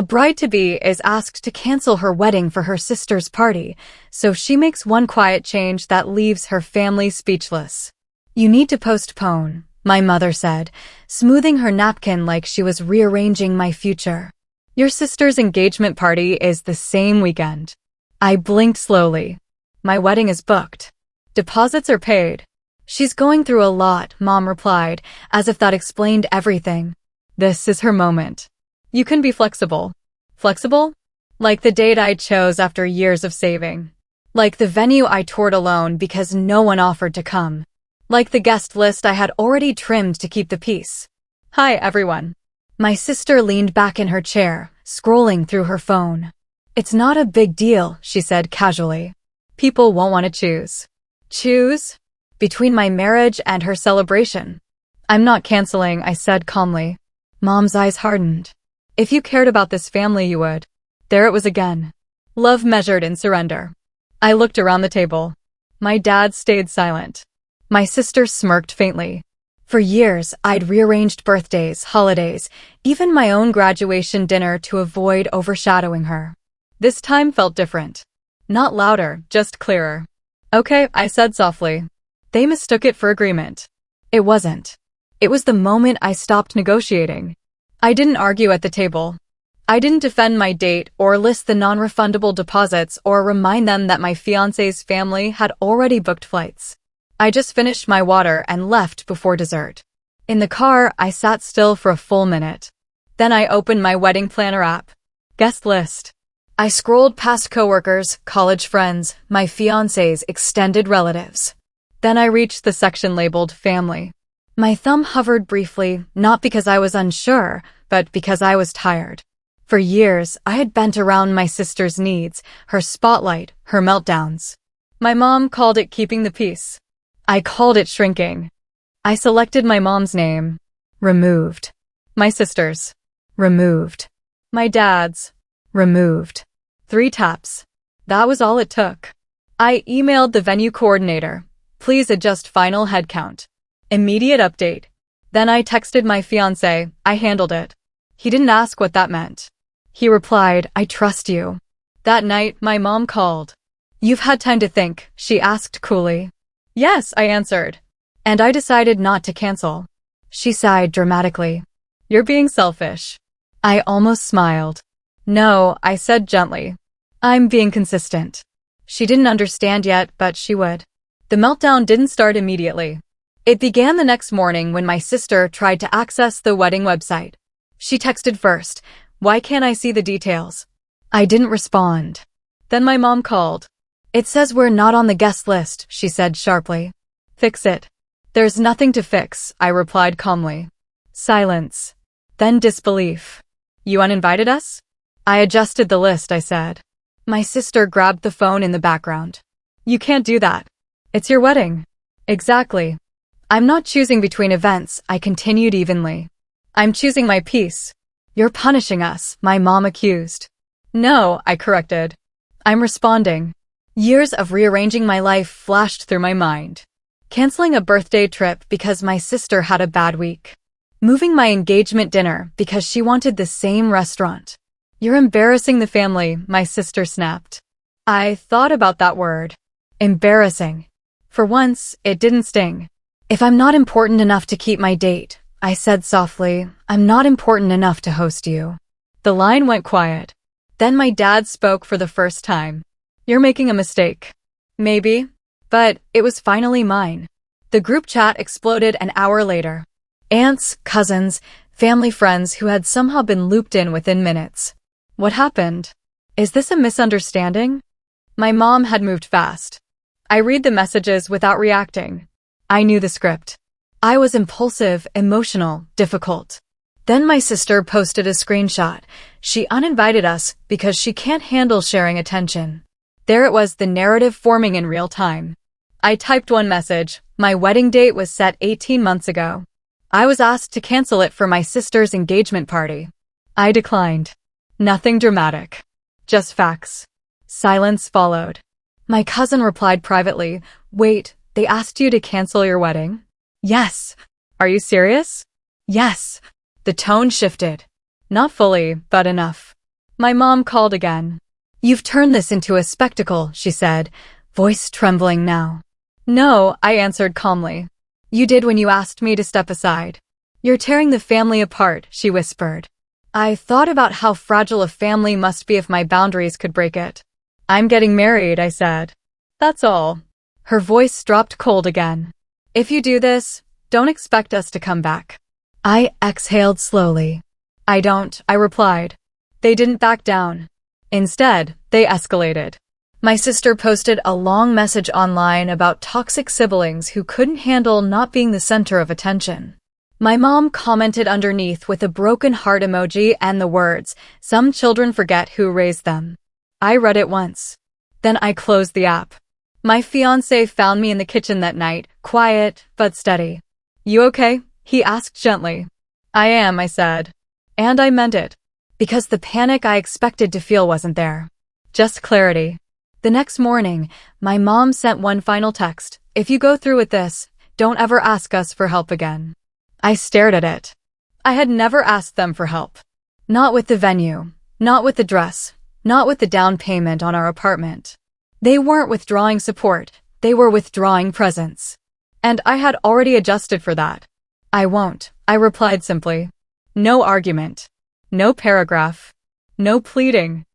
A bride-to-be is asked to cancel her wedding for her sister's party, so she makes one quiet change that leaves her family speechless. "You need to postpone," my mother said, smoothing her napkin like she was rearranging my future. "Your sister's engagement party is the same weekend." I blinked slowly. "My wedding is booked. Deposits are paid." "She's going through a lot," Mom replied, as if that explained everything. "This is her moment. You can be flexible." Flexible? Like the date I chose after years of saving. Like the venue I toured alone because no one offered to come. Like the guest list I had already trimmed to keep the peace. "Hi, everyone." My sister leaned back in her chair, scrolling through her phone. "It's not a big deal," she said casually. "People won't want to choose." Choose? Between my marriage and her celebration. "I'm not canceling," I said calmly. Mom's eyes hardened. "If you cared about this family, you would." There it was again. Love measured in surrender. I looked around the table. My dad stayed silent. My sister smirked faintly. For years, I'd rearranged birthdays, holidays, even my own graduation dinner to avoid overshadowing her. This time felt different. Not louder, just clearer. "Okay," I said softly. They mistook it for agreement. It wasn't. It was the moment I stopped negotiating. I didn't argue at the table. I didn't defend my date or list the non-refundable deposits or remind them that my fiancé's family had already booked flights. I just finished my water and left before dessert. In the car, I sat still for a full minute. Then I opened my wedding planner app. Guest list. I scrolled past coworkers, college friends, my fiancé's extended relatives. Then I reached the section labeled family. My thumb hovered briefly, not because I was unsure, but because I was tired. For years, I had bent around my sister's needs, her spotlight, her meltdowns. My mom called it keeping the peace. I called it shrinking. I selected my mom's name. Removed. My sister's. Removed. My dad's. Removed. 3 taps. That was all it took. I emailed the venue coordinator. "Please adjust final head count." Immediate update. Then I texted my fiancé. I handled it. He didn't ask what that meant. He replied, "I trust you." That night, my mom called. "You've had time to think," she asked coolly. "Yes," I answered. "And I decided not to cancel." She sighed dramatically. "You're being selfish." I almost smiled. "No," I said gently. "I'm being consistent." She didn't understand yet, but she would. The meltdown didn't start immediately. It began the next morning when my sister tried to access the wedding website. She texted first, "Why can't I see the details?" I didn't respond. Then my mom called. "It says we're not on the guest list," she said sharply. "Fix it." "There's nothing to fix," I replied calmly. Silence. Then disbelief. "You uninvited us?" "I adjusted the list," I said. My sister grabbed the phone in the background. "You can't do that. It's your wedding." "Exactly. I'm not choosing between events," I continued evenly. "I'm choosing my peace." "You're punishing us," my mom accused. "No," I corrected. "I'm responding." Years of rearranging my life flashed through my mind. Canceling a birthday trip because my sister had a bad week. Moving my engagement dinner because she wanted the same restaurant. "You're embarrassing the family," my sister snapped. I thought about that word. Embarrassing. For once, it didn't sting. "If I'm not important enough to keep my date," I said softly, "I'm not important enough to host you." The line went quiet. Then my dad spoke for the first time. "You're making a mistake." Maybe. But it was finally mine. The group chat exploded an hour later. Aunts, cousins, family friends who had somehow been looped in within minutes. What happened? Is this a misunderstanding? My mom had moved fast. I read the messages without reacting. I knew the script. I was impulsive, emotional, difficult. Then my sister posted a screenshot. She uninvited us because she can't handle sharing attention. There it was, the narrative forming in real time. I typed one message. My wedding date was set 18 months ago. I was asked to cancel it for my sister's engagement party. I declined. Nothing dramatic. Just facts. Silence followed. My cousin replied privately, "Wait, they asked you to cancel your wedding?" "Yes." "Are you serious?" "Yes." The tone shifted. Not fully, but enough. My mom called again. You've turned this into a spectacle, she said, voice trembling now. No, I answered calmly. You did when you asked me to step aside. You're tearing the family apart, she whispered. I thought about how fragile a family must be if my boundaries could break it. I'm getting married, I said. That's all. Her voice dropped cold again. If you do this, don't expect us to come back. I exhaled slowly. I don't, I replied. They didn't back down. Instead, they escalated. My sister posted a long message online about toxic siblings who couldn't handle not being the center of attention. My mom commented underneath with a broken heart emoji and the words, "Some children forget who raised them." I read it once. Then I closed the app. My fiancé found me in the kitchen that night, quiet but steady. You okay? He asked gently. I am, I said. And I meant it. Because the panic I expected to feel wasn't there. Just clarity. The next morning, my mom sent one final text. If you go through with this, don't ever ask us for help again. I stared at it. I had never asked them for help. Not with the venue, not with the dress, not with the down payment on our apartment. They weren't withdrawing support, they were withdrawing presence. And I had already adjusted for that. I won't, I replied simply. No argument. No paragraph. No pleading.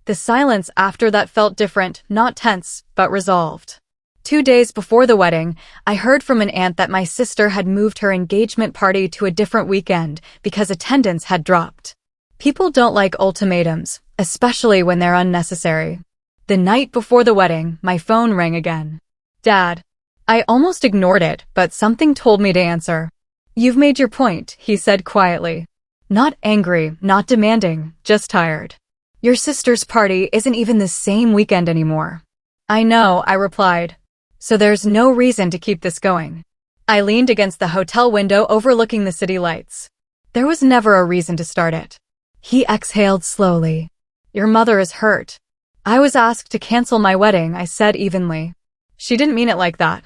The silence after that felt different, not tense, but resolved. 2 days before the wedding, I heard from an aunt that my sister had moved her engagement party to a different weekend because attendance had dropped. People don't like ultimatums, especially when they're unnecessary. The night before the wedding, my phone rang again. Dad. I almost ignored it, but something told me to answer. You've made your point, he said quietly. Not angry, not demanding, just tired. Your sister's party isn't even the same weekend anymore. I know, I replied. So there's no reason to keep this going. I leaned against the hotel window overlooking the city lights. There was never a reason to start it. He exhaled slowly. Your mother is hurt. I was asked to cancel my wedding, I said evenly. She didn't mean it like that.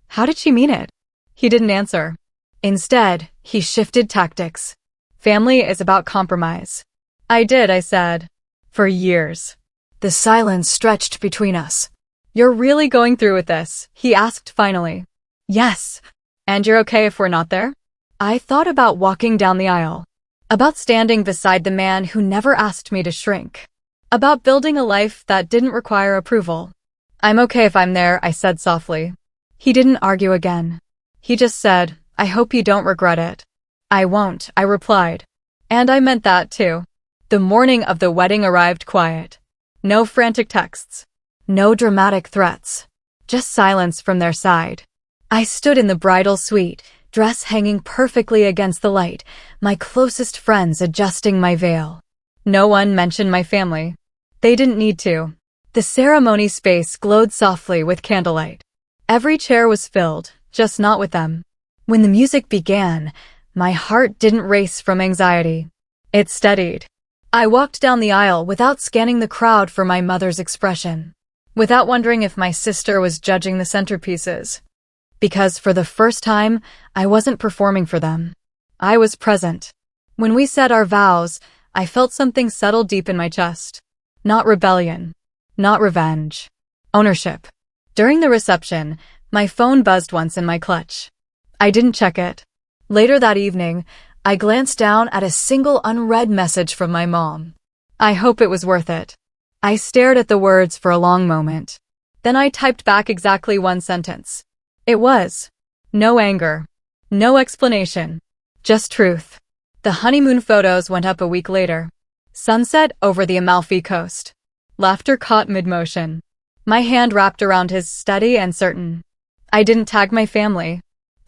How did she mean it? He didn't answer. Instead, he shifted tactics. Family is about compromise. I did, I said. For years. The silence stretched between us. You're really going through with this? He asked finally. Yes. And you're okay if we're not there? I thought about walking down the aisle. About standing beside the man who never asked me to shrink. About building a life that didn't require approval. I'm okay if I'm there, I said softly. He didn't argue again. He just said, I hope you don't regret it. I won't, I replied. And I meant that too. The morning of the wedding arrived quiet. No frantic texts. No dramatic threats. Just silence from their side. I stood in the bridal suite, dress hanging perfectly against the light, my closest friends adjusting my veil. No one mentioned my family. They didn't need to. The ceremony space glowed softly with candlelight. Every chair was filled, just not with them. When the music began, my heart didn't race from anxiety. It steadied. I walked down the aisle without scanning the crowd for my mother's expression. Without wondering if my sister was judging the centerpieces. Because for the first time, I wasn't performing for them. I was present. When we said our vows, I felt something settle deep in my chest. Not rebellion. Not revenge. Ownership. During the reception, my phone buzzed once in my clutch. I didn't check it. Later that evening, I glanced down at a single unread message from my mom. I hope it was worth it. I stared at the words for a long moment. Then I typed back exactly one sentence. It was. No anger. No explanation. Just truth. The honeymoon photos went up a week later. Sunset over the Amalfi Coast. Laughter caught mid-motion. My hand wrapped around his, steady and certain. I didn't tag my family.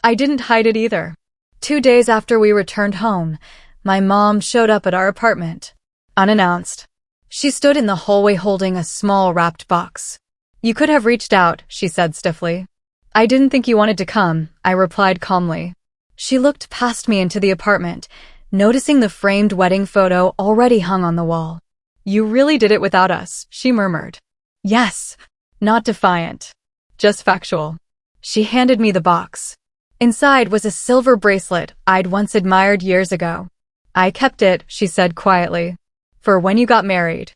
I didn't hide it either. 2 days after we returned home, my mom showed up at our apartment. Unannounced. She stood in the hallway holding a small wrapped box. You could have reached out, she said stiffly. I didn't think you wanted to come, I replied calmly. She looked past me into the apartment, noticing the framed wedding photo already hung on the wall. You really did it without us, she murmured. Yes. Not defiant. Just factual. She handed me the box. Inside was a silver bracelet I'd once admired years ago. I kept it, she said quietly. For when you got married.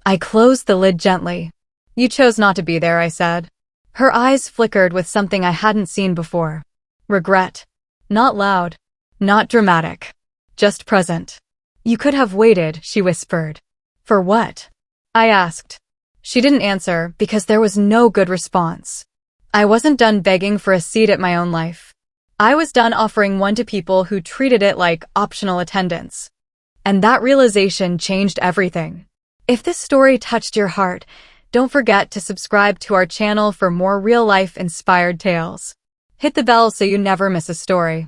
I closed the lid gently. You chose not to be there, I said. Her eyes flickered with something I hadn't seen before. Regret. Not loud. Not dramatic. Just present. You could have waited, she whispered. For what? I asked. She didn't answer because there was no good response. I wasn't done begging for a seat at my own life. I was done offering one to people who treated it like optional attendance. And that realization changed everything. If this story touched your heart, don't forget to subscribe to our channel for more real-life inspired tales. Hit the bell so you never miss a story.